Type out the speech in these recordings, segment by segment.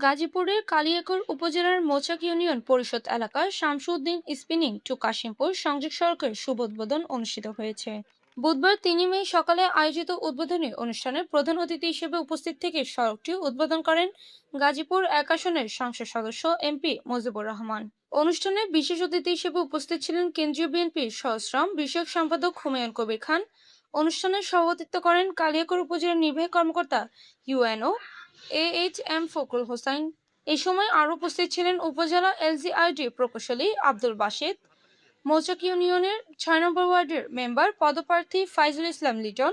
গাজীপুরের কালিয়াকৈর উপজেলার মোচাক ইউনিয়ন পরিষদ এলাকার শামসুদ্দিন স্পিনিং টু কাশিমপুর সংযোগ সড়কের শুভ উদ্বোধন অনুষ্ঠিত হয়েছে। বুধবার ৩ মে সকালে আয়োজিত উদ্বোধনী অনুষ্ঠানে প্রধান অতিথি হিসেবে উপস্থিত থেকে সড়কটি উদ্বোধন করেন গাজীপুর ১ আসনের সংসদ সদস্য এমপি মজিবুর রহমান। অনুষ্ঠানে বিশেষ অতিথি হিসেবে উপস্থিত ছিলেন কেন্দ্রীয় বিএনপির সহশ্রম বিষয়ক সম্পাদক হুমায়ুন কবির খান। অনুষ্ঠানে সভাপতিত্ব করেন কালিয়াকৈর উপজেলার নির্বাহী কর্মকর্তা ইউএনও এএইচএম ফখরুল হোসাইন। এ সময় আরও উপস্থিত ছিলেন উপজেলা এলজিআরডি প্রকৌশলী আব্দুল বাসিত, মৌচাক ইউনিয়নের ৬ নম্বর ওয়ার্ডের মেম্বার পদপ্রার্থী ফাইজুল ইসলাম লিটন,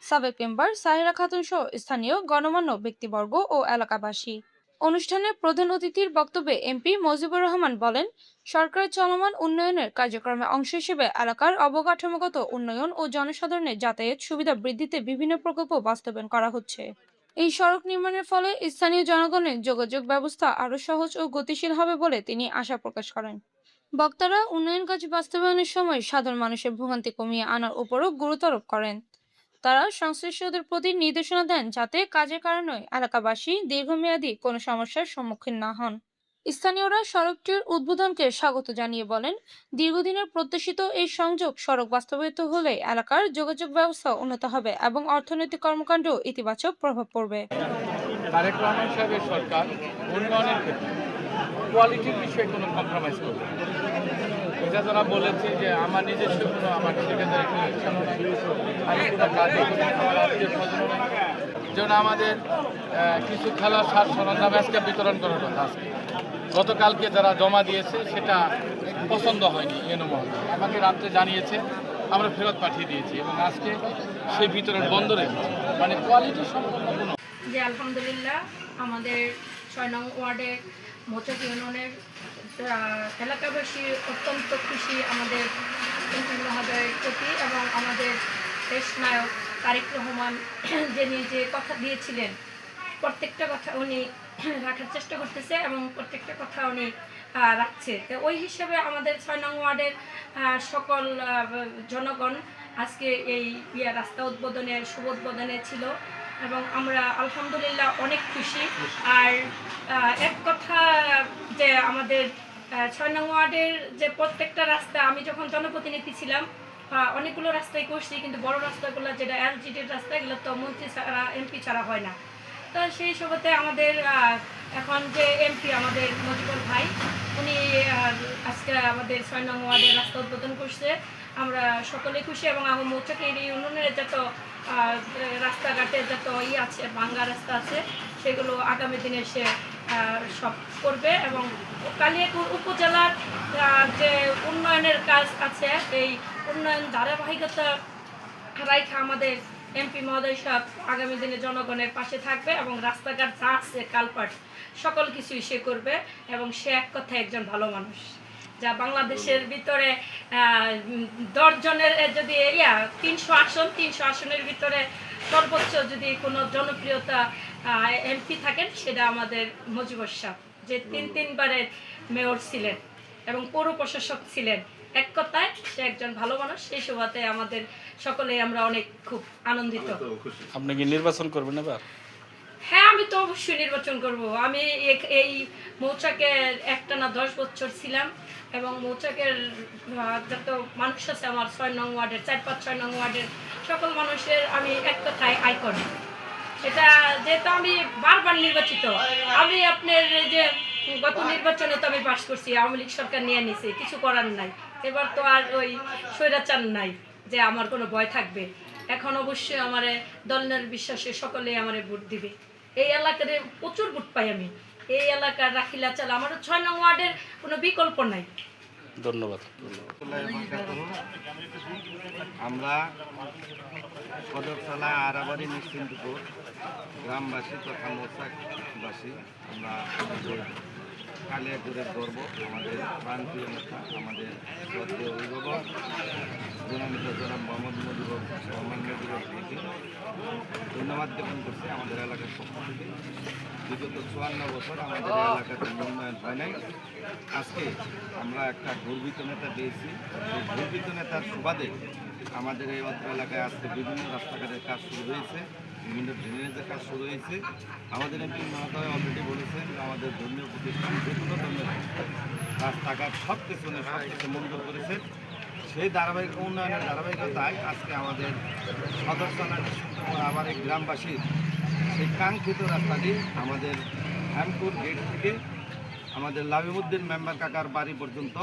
সাবেক মেম্বার সাহেরা খাতুন সহ স্থানীয় গণমান্য ব্যক্তিবর্গ ও এলাকাবাসী। অনুষ্ঠানে প্রধান অতিথির বক্তব্যে এমপি মজিবুর রহমান বলেন, সরকারের চলমান উন্নয়নের কার্যক্রমের অংশ হিসেবে এলাকার অবকাঠামোগত উন্নয়ন ও জনসাধারণের যাতায়াত সুবিধা বৃদ্ধিতে বিভিন্ন প্রকল্প বাস্তবায়ন করা হচ্ছে। এই সড়ক নির্মাণের ফলে স্থানীয় জনগণের যোগাযোগ ব্যবস্থা আরও সহজ ও গতিশীল হবে বলে তিনি আশা প্রকাশ করেন। বক্তারা উন্নয়ন কাজ বাস্তবায়নের সময় সাধারণ মানুষের ভোগান্তি কমিয়ে আনার উপরও গুরুত্ব আরোপ করেন। তারা সংশ্লিষ্টদের প্রতি নির্দেশনা দেন যাতে কাজের কারণে এলাকাবাসী দীর্ঘমেয়াদী কোনো সমস্যার সম্মুখীন না হন। স্থানীয়রা সড়কটির উদ্বোধনকে স্বাগত জানিয়ে বলেন, দীর্ঘদিনের প্রত্যাশিত এই সংযোগ সড়ক বাস্তবায়িত হলে এলাকার যোগাযোগ ব্যবস্থা উন্নত হবে এবং অর্থনৈতিক কর্মকাণ্ডেও ইতিবাচক প্রভাব পড়বে। তারেক রহমান সাহেবের সরকার উন্নয়নের ক্ষেত্রে কোয়ালিটির বিষয়ে কোনো কম্প্রোমাইজ করবে না। এটা তারা বলেছে যে আমার নিজস্ব কোনো আমার ঠিকাদার কোনো ইচ্ছাও নাই, আমি কোনো কাজে আমার আত্মীয় স্বজন যেন আমাদের কিছু খেলার সার সরঞ্জাম আজকে বিতরণ করার কথা আজকে গতকালকে যারা জমা দিয়েছে সেটা পছন্দ হয়নি এনো মহোদয় আমাকে রাত্রে জানিয়েছে, আমরা ফেরত পাঠিয়ে দিয়েছি এবং আজকে সেই বিতরণ বন্ধ রেখেছি। মানে কোয়ালিটি সম্পূর্ণ কোনো যে আলহামদুলিল্লাহ আমাদের ৬ নং ওয়ার্ডের মোচাক ইউনিয়নের এলাকাবাসী অত্যন্ত খুশি আমাদের এমপি মহোদয়ের প্রতি এবং আমাদের দেশ নায়ক তারেক রহমান যিনি যে কথা দিয়েছিলেন প্রত্যেকটা কথা উনি রাখার চেষ্টা করতেছে এবং প্রত্যেকটা কথা উনি রাখছে। তো ওই হিসাবে আমাদের ৬ নং ওয়ার্ডের সকল জনগণ আজকে এই রাস্তা উদ্বোধনের শুভ উদ্বোধনে ছিল এবং আমরা আলহামদুলিল্লাহ অনেক খুশি। আর এক কথা যে আমাদের ৬ নং ওয়ার্ডের যে প্রত্যেকটা রাস্তা আমি যখন জনপ্রতিনিধি ছিলাম অনেকগুলো রাস্তাই করছি, কিন্তু বড় রাস্তাগুলো যেটা এলজিডির রাস্তা এগুলো তো মন্ত্রী ছাড়া এমপি ছাড়া হয় না। তো সেই সবতে আমাদের এখন যে এমপি আমাদের মজিবুর ভাই উনি আজকে আমাদের ৬ নং ওয়ার্ডের রাস্তা উদ্বোধন করছে। আমরা সকলে খুশি এবং আমার মৌচাক এই ইউনিয়নের যত রাস্তাঘাটে যত আছে ভাঙ্গা রাস্তা আছে সেগুলো আগামী দিনে সে সব করবে এবং কালিয়াকৈর উপজেলার যে উন্নয়নের কাজ আছে এই উন্নয়ন ধারাবাহিকতা রাইখা আমাদের এমপি মহোদয় সাহেব আগামী দিনে জনগণের পাশে থাকবে এবং রাস্তাঘাট যা আছে কালপাট সকল কিছুই সে করবে এবং সে এক কথায় একজন ভালো মানুষ। যা বাংলাদেশের ভিতরে 10 জনের যদি 300 আসনের ভিতরে সর্বোচ্চ যদি কোনো জনপ্রিয়তা এমপি থাকেন সেটা আমাদের মজিবুর সাহেব, যে 3বারের মেয়র ছিলেন এবং পৌর প্রশাসক ছিলেন। এক কথায় সে একজন ভালো মানুষ। সেই সুবাদে আমাদের সকলে আমরা অনেক খুব আনন্দিত। আপনি কি নির্বাচন করবেন এবার? হ্যাঁ, আমি তো অবশ্যই নির্বাচন করব। আমি এই মৌচাকে একটানা 10 বছর ছিলাম এবং মৌচাকের যত মানুষ আছে আমার ৬ নং ওয়ার্ডের 4-5-6 নং ওয়ার্ডের সকল মানুষের আমি এক কথায় আইকন। এটা যেহেতু আমি বারবার নির্বাচিত, আমি আপনার যে গত নির্বাচনে তো আমি পাশ করছি, আওয়ামী লীগ সরকার নিয়ে নিছে, কিছু করার নাই। এবার তো আর ওই স্বৈরাচার নাই যে আমার কোনো ভয় থাকবে। এখন অবশ্যই আমার দলের বিশ্বাসে সকলেই আমার ভোট দিবে। এই এলাকার প্রচুর ভোট পাই আমি। এই এলাকার রাখিলা চাল আমার ৬ নং ওয়ার্ডের কোনো বিকল্প নাই। ধন্যবাদ। আমরা সদরতলা আরাবাড়ি নিশ্চিন্তপুর গ্রামবাসী তথা মোচাকবাসী আমরা কালিয়াকৈরের গর্ব, আমাদের প্রান্তীয় নেতা, আমাদের শ্রদ্ধেয় অভিভাবক জনমিত জনাব মোহাম্মদ মজিবুর রহমান ভাইকে ধন্যবাদ জ্ঞাপন করছি আমাদের এলাকার পক্ষ থেকে। বিগত 54 বছর আমাদের এলাকাতে উন্নয়ন হয় নাই। আজকে আমরা একটা গর্বিত নেতা পেয়েছি। এই গর্বিত নেতার সুবাদে আমাদের এই অত্র এলাকায় আজকে বিভিন্ন রাস্তাঘাটের কাজ শুরু হয়েছে। বিভিন্ন ড্রেনেজের কাজ শুরু হয়েছে। আমাদের এমপি মহোদয় অলরেডি বলেছেন যে আমাদের ধর্মীয় প্রতিষ্ঠান যে কোনো ধর্মের রাস্তাঘাট সব কিছু মঞ্জুর করেছেন। সেই ধারাবাহিক উন্নয়নের ধারাবাহিকতায় আজকে আমাদের সদর থানার আবার এই গ্রামবাসীর সেই কাঙ্ক্ষিত রাস্তাটি আমাদের হ্যামপুর গেট থেকে আমাদের লাবিমুদ্দিন মেম্বার কাকার বাড়ি পর্যন্ত,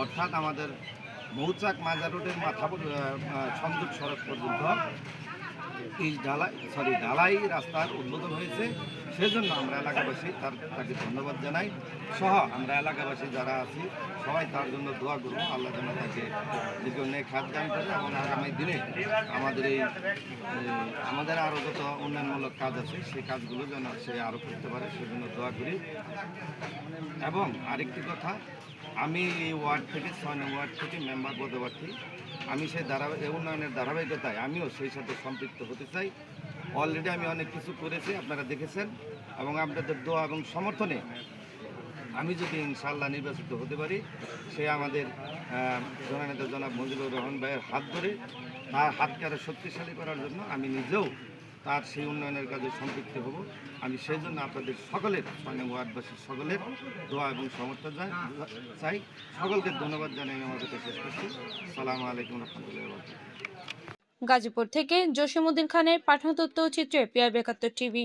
অর্থাৎ আমাদের মৌচাক মাজার রোডের সংযোগ সড়ক পর্যন্ত ঢালাই রাস্তার উদ্বোধন হয়েছে। সেজন্য আমরা এলাকাবাসী তাকে ধন্যবাদ জানাই, সহ আমরা এলাকাবাসী যারা আছি সবাই তার জন্য দোয়া করবো, আল্লাহ যেন তাকে দীর্ঘ নেক হাত দান করে এবং আগামী দিনে আমাদের আরও যত উন্নয়নমূলক কাজ আছে সেই কাজগুলো যেন সে আরও করতে পারে, সেজন্য দোয়া করি। এবং আরেকটি কথা, আমি এই ওয়ার্ড থেকে 6 নং ওয়ার্ড থেকে মেম্বার পদপ্রার্থী। আমি সেই উন্নয়নের ধারাবাহিকতায় আমিও সেই সাথে সম্পৃক্ত হতে চাই। অলরেডি আমি অনেক কিছু করেছি, আপনারা দেখেছেন, এবং আপনাদের দোয়া এবং সমর্থনে আমি যদি ইনশাআল্লাহ নির্বাচিত হতে পারি, সে আমাদের জননেতা জনাব মুজিবুর রহমান ভাইয়ের হাত ধরে তার হাতকে আরও শক্তিশালী করার জন্য আমি নিজেও তার সেই উন্নয়নের কাজে সম্পৃক্ত হব। আমি সেই জন্য আপনাদের সকলের, মানে ওয়ার্ডবাসীর সকলের দোয়া এবং সমর্থন চাই। সকলকে ধন্যবাদ জানাই আমার কাছে শেষ করছি। আসসালামু আলাইকুম রহমতুল্লাহ। গাজীপুর থেকে জসিমউদ্দিন খানের পাঠানো তথ্যচিত্রে PRB ৭১ টিভি।